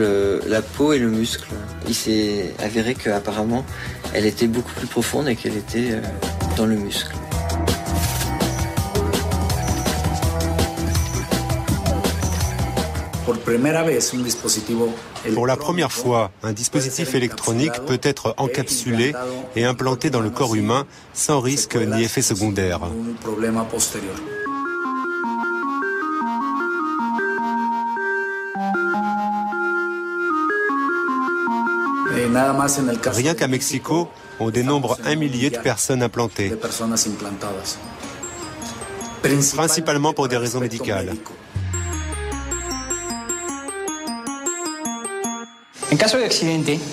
la peau et le muscle. Il s'est avéré qu'apparemment, elle était beaucoup plus profonde et qu'elle était dans le muscle. Pour la première fois, un dispositif électronique peut être encapsulé et implanté dans le corps humain sans risque ni effet secondaire. Rien qu'à Mexico, on dénombre 1 millier de personnes implantées, principalement pour des raisons médicales.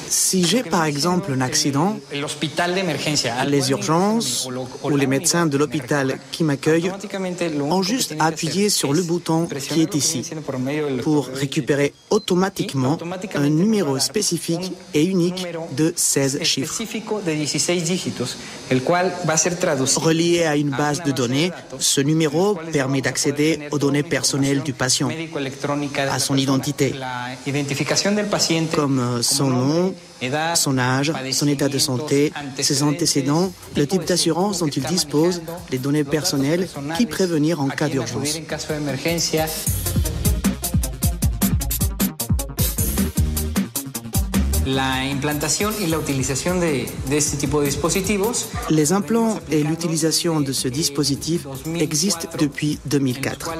Si j'ai par exemple un accident, les urgences ou les médecins de l'hôpital qui m'accueillent ont juste à appuyer sur le bouton qui est ici pour récupérer automatiquement un numéro spécifique et unique de 16 chiffres. Relié à une base de données, ce numéro permet d'accéder aux données personnelles du patient, à son identité, comme son nom, son âge, son état de santé, ses antécédents, le type d'assurance dont il dispose, les données personnelles qui prévenir en cas d'urgence. Les implants et l'utilisation de ce dispositif existent depuis 2004.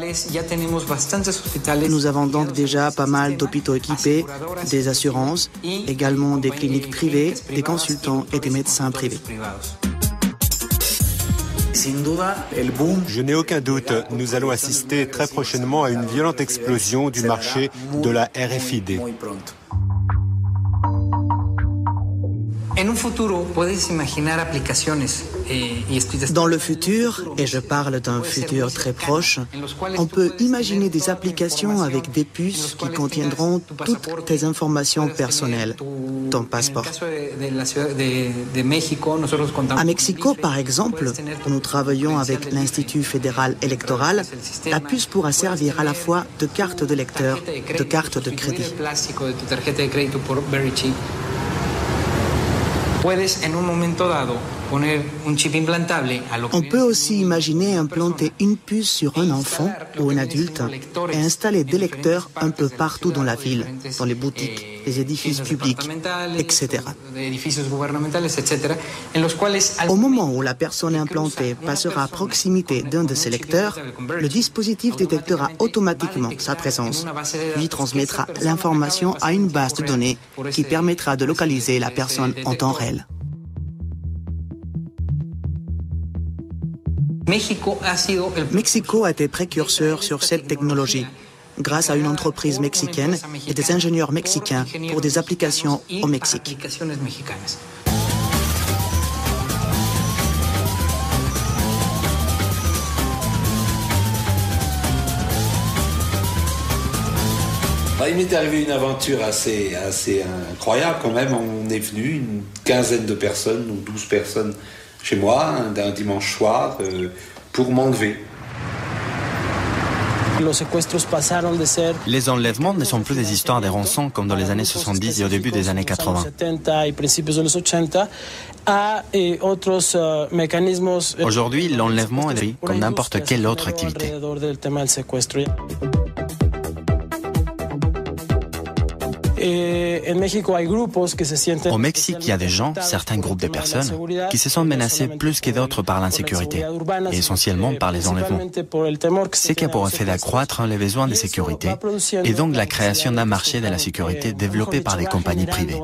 Nous avons donc déjà pas mal d'hôpitaux équipés, des assurances, également des cliniques privées, des consultants et des médecins privés. Je n'ai aucun doute, nous allons assister très prochainement à une violente explosion du marché de la RFID. Dans le futur, et je parle d'un futur très proche, on peut imaginer des applications avec des puces qui contiendront toutes tes informations personnelles, ton passeport. À Mexico, par exemple, où nous travaillons avec l'Institut fédéral électoral, la puce pourra servir à la fois de carte de lecteur, de carte de crédit. On peut aussi imaginer implanter une puce sur un enfant ou un adulte et installer des lecteurs un peu partout dans la ville, dans les boutiques, les édifices publics, etc. Au moment où la personne implantée passera à proximité d'un de ces lecteurs, le dispositif détectera automatiquement sa présence, puis transmettra l'information à une base de données qui permettra de localiser la personne en temps réel. Mexico a été précurseur sur cette technologie, grâce à une entreprise mexicaine et des ingénieurs mexicains pour des applications au Mexique. Il m'est arrivé une aventure assez incroyable quand même. On est venu, une quinzaine de personnes, ou 12 personnes chez moi, d'un dimanche soir, pour m'enlever. Les enlèvements ne sont plus des histoires des rançons comme dans les années 70 et au début des années 80. Aujourd'hui, l'enlèvement est pris comme n'importe quelle autre activité. Au Mexique, il y a des gens, certains groupes de personnes, qui se sentent menacés plus que d'autres par l'insécurité, et essentiellement par les enlèvements. Ce qui a pour effet d'accroître les besoins de sécurité, et donc la création d'un marché de la sécurité développé par des compagnies privées.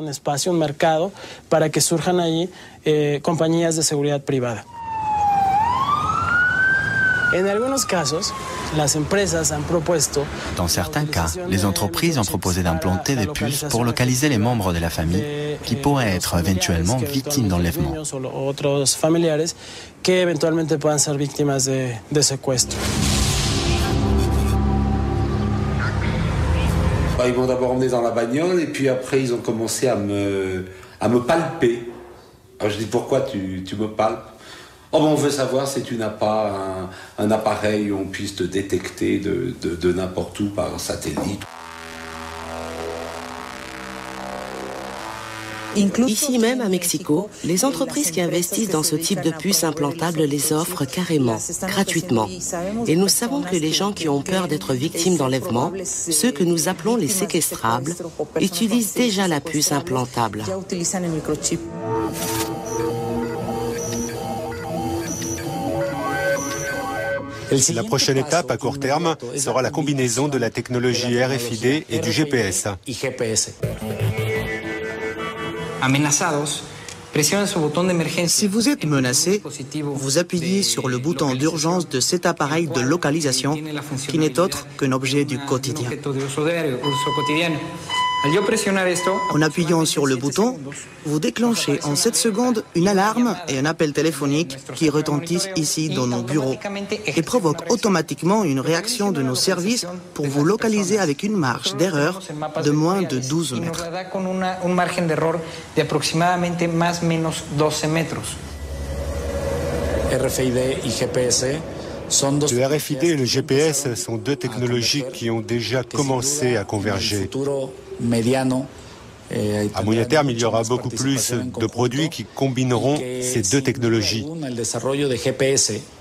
Dans certains cas, les entreprises ont proposé d'implanter des puces pour localiser les membres de la famille qui pourraient être éventuellement victimes d'enlèvement. Ils m'ont d'abord emmené dans la bagnole et puis après ils ont commencé à me palper. Alors je dis pourquoi tu me palpes? Oh ben on veut savoir si tu n'as pas un appareil où on puisse te détecter de n'importe où par satellite. Ici même à Mexico, les entreprises qui investissent dans ce type de puces implantables les offrent carrément, gratuitement. Et nous savons que les gens qui ont peur d'être victimes d'enlèvement, ceux que nous appelons les séquestrables, utilisent déjà la puce implantable. La prochaine étape à court terme sera la combinaison de la technologie RFID et du GPS. Si vous êtes menacé, vous appuyez sur le bouton d'urgence de cet appareil de localisation qui n'est autre qu'un objet du quotidien. En appuyant sur le bouton, vous déclenchez en 7 secondes une alarme et un appel téléphonique qui retentissent ici dans nos bureaux et provoquent automatiquement une réaction de nos services pour vous localiser avec une marge d'erreur de moins de 12 mètres. Le RFID et le GPS sont deux technologies qui ont déjà commencé à converger. À moyen terme, il y aura beaucoup plus de produits qui combineront ces deux technologies.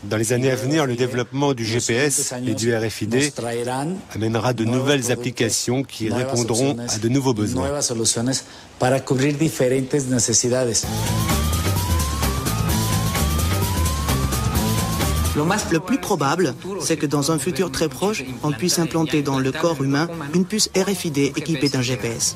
Dans les années à venir, le développement du GPS et du RFID amènera de nouvelles applications qui répondront à de nouveaux besoins. Le plus probable, c'est que dans un futur très proche, on puisse implanter dans le corps humain une puce RFID équipée d'un GPS.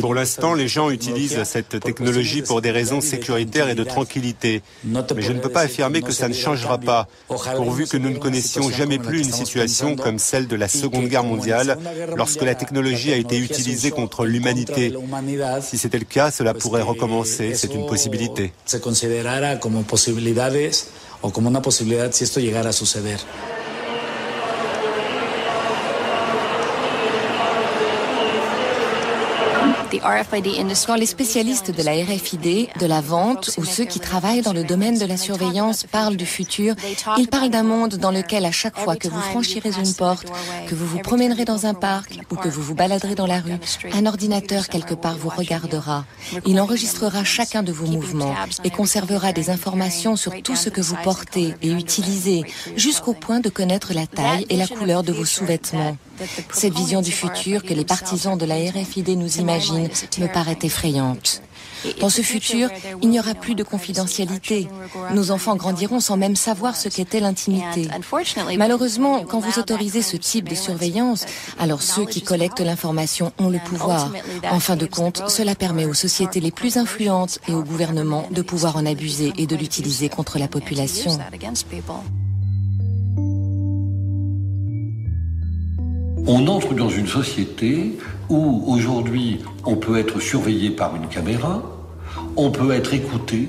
Pour l'instant, les gens utilisent cette technologie pour des raisons sécuritaires et de tranquillité. Mais je ne peux pas affirmer que ça ne changera pas, pourvu que nous ne connaissions jamais plus une situation comme celle de la Seconde Guerre mondiale, lorsque la technologie a été utilisée contre l'humanité. Si c'était le cas, cela pourrait recommencer, c'est une possibilité. Quand les spécialistes de la RFID, de la vente ou ceux qui travaillent dans le domaine de la surveillance parlent du futur, ils parlent d'un monde dans lequel à chaque fois que vous franchirez une porte, que vous vous promènerez dans un parc ou que vous vous baladerez dans la rue, un ordinateur quelque part vous regardera. Il enregistrera chacun de vos mouvements et conservera des informations sur tout ce que vous portez et utilisez, jusqu'au point de connaître la taille et la couleur de vos sous-vêtements. Cette vision du futur que les partisans de la RFID nous imaginent me paraît effrayante. Dans ce futur, il n'y aura plus de confidentialité. Nos enfants grandiront sans même savoir ce qu'était l'intimité. Malheureusement, quand vous autorisez ce type de surveillance, alors ceux qui collectent l'information ont le pouvoir. En fin de compte, cela permet aux sociétés les plus influentes et aux gouvernements de pouvoir en abuser et de l'utiliser contre la population. On entre dans une société où aujourd'hui on peut être surveillé par une caméra, on peut être écouté.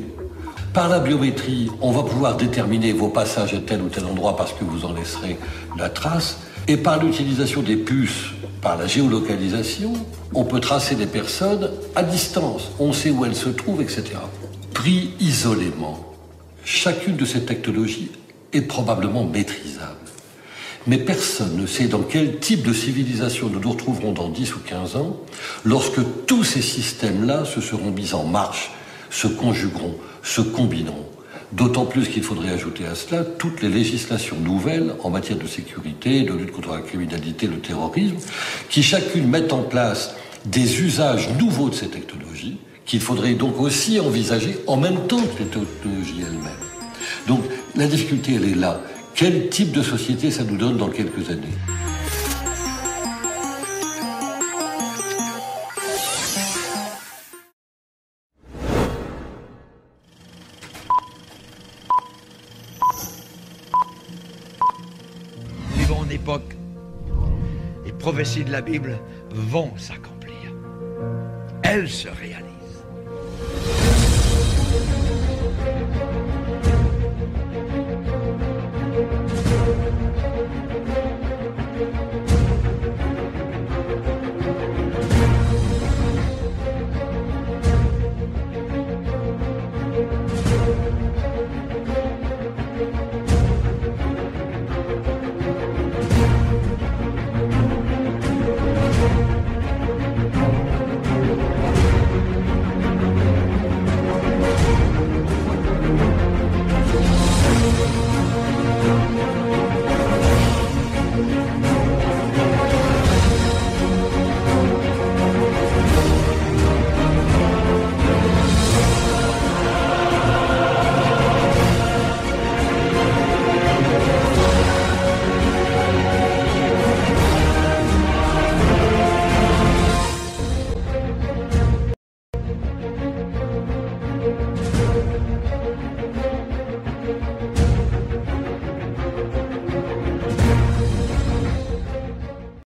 Par la biométrie, on va pouvoir déterminer vos passages à tel ou tel endroit parce que vous en laisserez la trace. Et par l'utilisation des puces, par la géolocalisation, on peut tracer des personnes à distance. On sait où elles se trouvent, etc. Pris isolément, chacune de ces technologies est probablement maîtrisable. Mais personne ne sait dans quel type de civilisation nous nous retrouverons dans 10 ou 15 ans lorsque tous ces systèmes-là se seront mis en marche, se conjugueront, se combineront. D'autant plus qu'il faudrait ajouter à cela toutes les législations nouvelles en matière de sécurité, de lutte contre la criminalité, le terrorisme, qui chacune mettent en place des usages nouveaux de ces technologies, qu'il faudrait donc aussi envisager en même temps que les technologies elles-mêmes. Donc la difficulté, elle est là. Quel type de société ça nous donne dans quelques années ? Nous vivons en époque. Les prophéties de la Bible vont s'accomplir. Elles se réalisent.